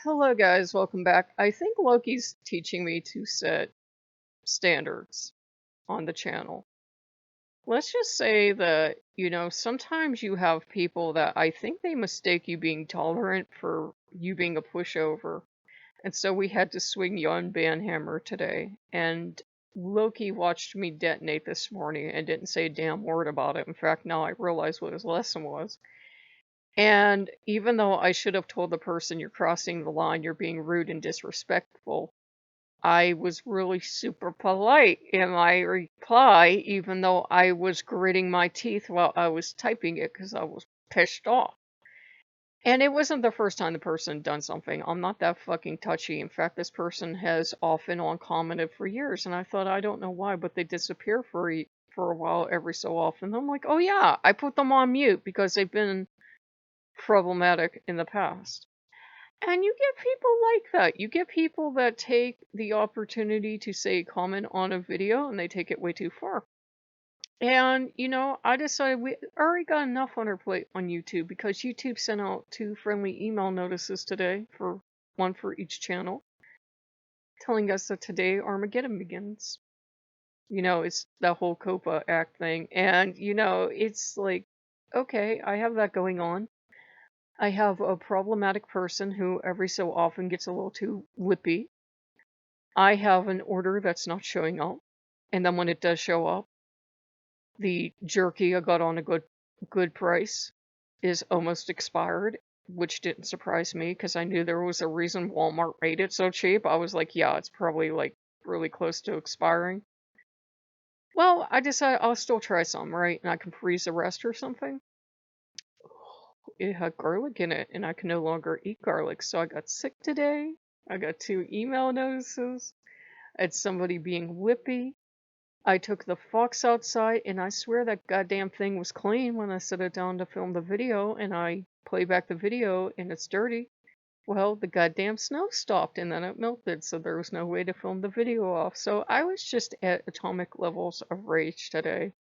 Hello, guys. Welcome back. I think Loki's teaching me to set standards on the channel. Let's just say that, sometimes you have people that I think they mistake you being tolerant for you being a pushover. And so we had to swing Jan Banhammer today. And Loki watched me detonate this morning and didn't say a damn word about it. In fact, now I realize what his lesson was. And even though I should have told the person you're crossing the line, you're being rude and disrespectful, I was really super polite in my reply, even though I was gritting my teeth while I was typing it because I was pissed off. And it wasn't the first time the person had done something. I'm not that fucking touchy. In fact, this person has off and on commented for years, and I thought, I don't know why, but they disappear for a while every so often. I'm like, oh yeah, I put them on mute because they've been problematic in the past. And you get people like that. You get people that take the opportunity to say comment on a video and they take it way too far. And, I decided we already got enough on our plate on YouTube because YouTube sent out 2 friendly email notices today, for one for each channel, telling us that today Armageddon begins. It's the whole COPA Act thing. And, it's like, okay, I have that going on. I have a problematic person who every so often gets a little too whippy. I have an order that's not showing up. And then when it does show up, the jerky I got on a good price is almost expired, which didn't surprise me because I knew there was a reason Walmart made it so cheap. I was like, yeah, it's probably like really close to expiring. Well, I decided I'll still try some, right? And I can freeze the rest or something. It had garlic in it, and I can no longer eat garlic. So I got sick today. I got 2 email notices. I had somebody being whippy. I took the fox outside, and I swear that goddamn thing was clean when I set it down to film the video, and I play back the video, and it's dirty. Well, the goddamn snow stopped, and then it melted, so there was no way to film the video off. So I was just at atomic levels of rage today.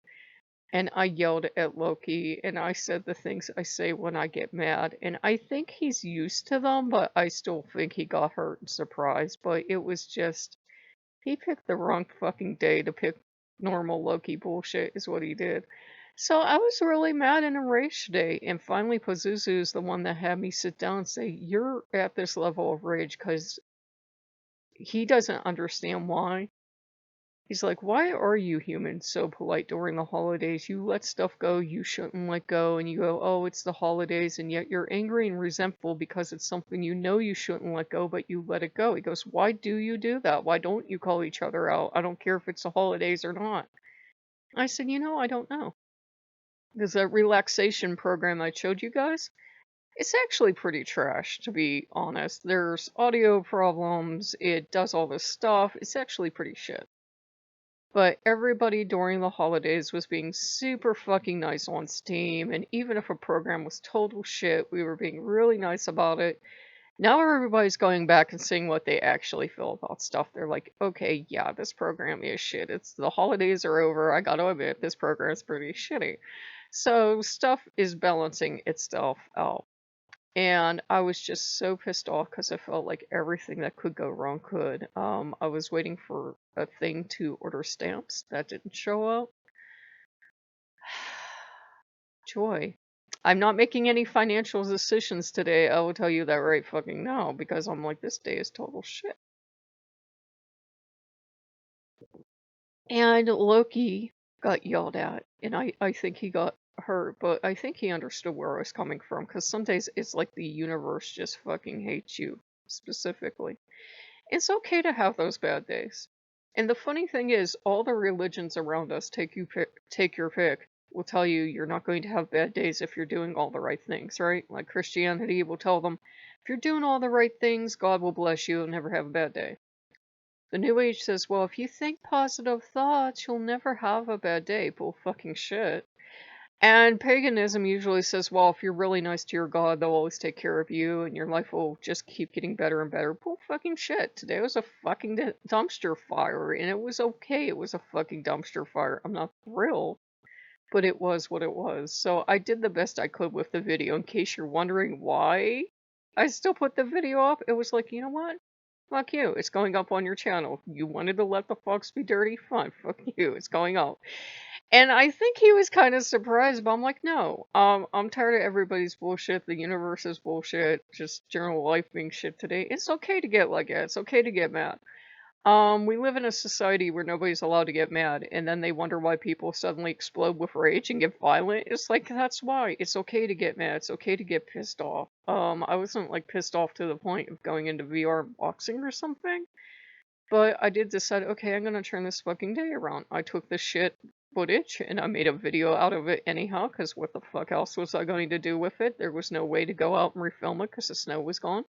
And I yelled at Loki, and I said the things I say when I get mad. And I think he's used to them, but I still think he got hurt and surprised. But it was just, he picked the wrong fucking day to pick normal Loki bullshit, is what he did. So I was really mad and enraged today. And finally, Pazuzu is the one that had me sit down and say, you're at this level of rage because he doesn't understand why. He's like, why are you humans so polite during the holidays? You let stuff go you shouldn't let go, and you go, oh, it's the holidays, and yet you're angry and resentful because it's something you know you shouldn't let go, but you let it go. He goes, why do you do that? Why don't you call each other out? I don't care if it's the holidays or not. I said, I don't know. There's a relaxation program I showed you guys. It's actually pretty trash, to be honest. There's audio problems, it does all this stuff. It's actually pretty shit. But everybody during the holidays was being super fucking nice on Steam, and even if a program was total shit, we were being really nice about it. Now everybody's going back and seeing what they actually feel about stuff. They're like, okay, yeah, this program is shit. It's the holidays are over. I gotta admit, this program is pretty shitty. So stuff is balancing itself out. And I was just so pissed off because I felt like everything that could go wrong could. I was waiting for a thing to order stamps that didn't show up. Joy. I'm not making any financial decisions today. I will tell you that right fucking now because I'm like, this day is total shit. And Loki got yelled at, and I think he got hurt, but I think he understood where I was coming from because some days it's like the universe just fucking hates you specifically. It's okay to have those bad days. And the funny thing is, all the religions around us, take your pick, will tell you you're not going to have bad days if you're doing all the right things, right? Like Christianity will tell them, if you're doing all the right things, God will bless you and never have a bad day. The New Age says, well, if you think positive thoughts, you'll never have a bad day. Bull fucking shit. And paganism usually says, well, if you're really nice to your God, they'll always take care of you and your life will just keep getting better and better. Bull fucking shit. Today was a fucking dumpster fire, and it was okay. It was a fucking dumpster fire. I'm not thrilled, but it was what it was. So I did the best I could with the video. In case you're wondering why I still put the video up. It was like, you know what? Fuck you. It's going up on your channel. You wanted to let the fox be dirty? Fine. Fuck you. It's going up. And I think he was kind of surprised, but I'm like, no. I'm tired of everybody's bullshit. The universe's bullshit. Just general life being shit today. It's okay to get like that. It's okay to get mad. We live in a society where nobody's allowed to get mad, and then they wonder why people suddenly explode with rage and get violent. It's like, that's why. It's okay to get mad. It's okay to get pissed off. I wasn't like pissed off to the point of going into VR boxing or something, but I did decide, okay, I'm gonna turn this fucking day around. I took the shit footage and I made a video out of it anyhow, because what the fuck else was I going to do with it? There was no way to go out and refilm it because the snow was gone.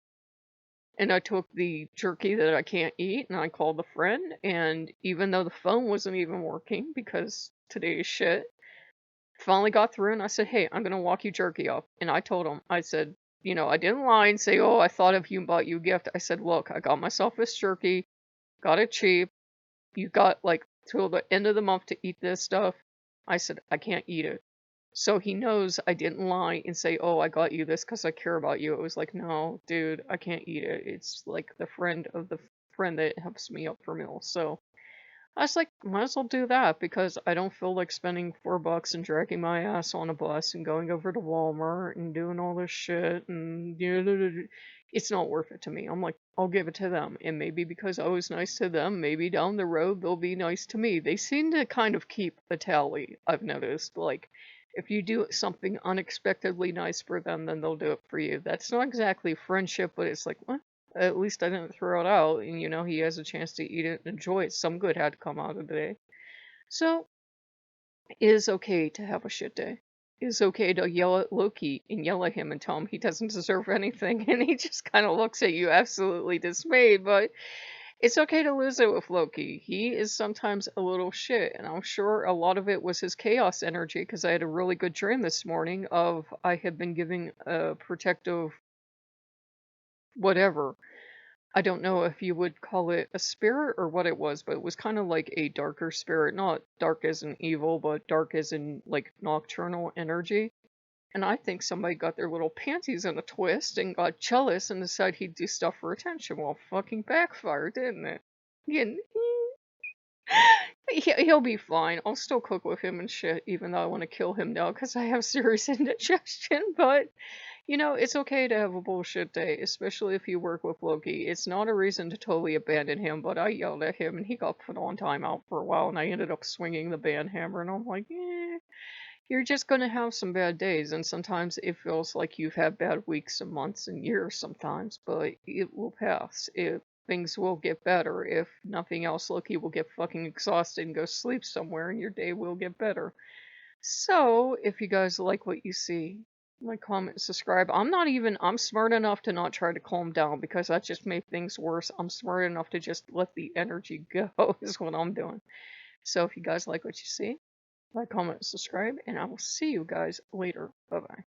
And I took the jerky that I can't eat and I called a friend. And even though the phone wasn't even working because today is shit, finally got through and I said, hey, I'm going to walk you jerky up. And I told him, I said, you know, I didn't lie and say, oh, I thought of you and bought you a gift. I said, look, I got myself this jerky, got it cheap. You got like till the end of the month to eat this stuff. I said, I can't eat it. So he knows I didn't lie and say, oh, I got you this because I care about you. It was like, no, dude, I can't eat it. It's like the friend of the friend that helps me up for meals. So I was like, might as well do that because I don't feel like spending $4 and dragging my ass on a bus and going over to Walmart and doing all this shit and it's not worth it to me. I'm like, I'll give it to them. And maybe because I was nice to them, maybe down the road they'll be nice to me. They seem to kind of keep a tally, I've noticed. Like, if you do something unexpectedly nice for them, then they'll do it for you. That's not exactly friendship, but it's like, well, at least I didn't throw it out, and you know, he has a chance to eat it and enjoy it. Some good had to come out of the day. So, it is okay to have a shit day. It is okay to yell at Loki and yell at him and tell him he doesn't deserve anything, and he just kind of looks at you absolutely dismayed, but it's okay to lose it with Loki. He is sometimes a little shit, and I'm sure a lot of it was his chaos energy, because I had a really good dream this morning of I had been giving a protective whatever. I don't know if you would call it a spirit or what it was, but it was kind of like a darker spirit. Not dark as in evil, but dark as in like nocturnal energy. And I think somebody got their little panties in a twist and got jealous and decided he'd do stuff for attention. Well, fucking backfired, didn't it? Yeah, he'll be fine. I'll still cook with him and shit, even though I want to kill him now because I have serious indigestion. But you know, it's okay to have a bullshit day, especially if you work with Loki. It's not a reason to totally abandon him, but I yelled at him and he got put on timeout for a while and I ended up swinging the band hammer and I'm like, you're just gonna have some bad days and sometimes it feels like you've had bad weeks and months and years sometimes, but it will pass. Things will get better. If nothing else, Loki will get fucking exhausted and go sleep somewhere and your day will get better. So, if you guys like what you see, like, comment, subscribe. I'm smart enough to not try to calm down because that just made things worse. I'm smart enough to just let the energy go, is what I'm doing. So, if you guys like what you see, like, comment, subscribe, and I will see you guys later. Bye bye.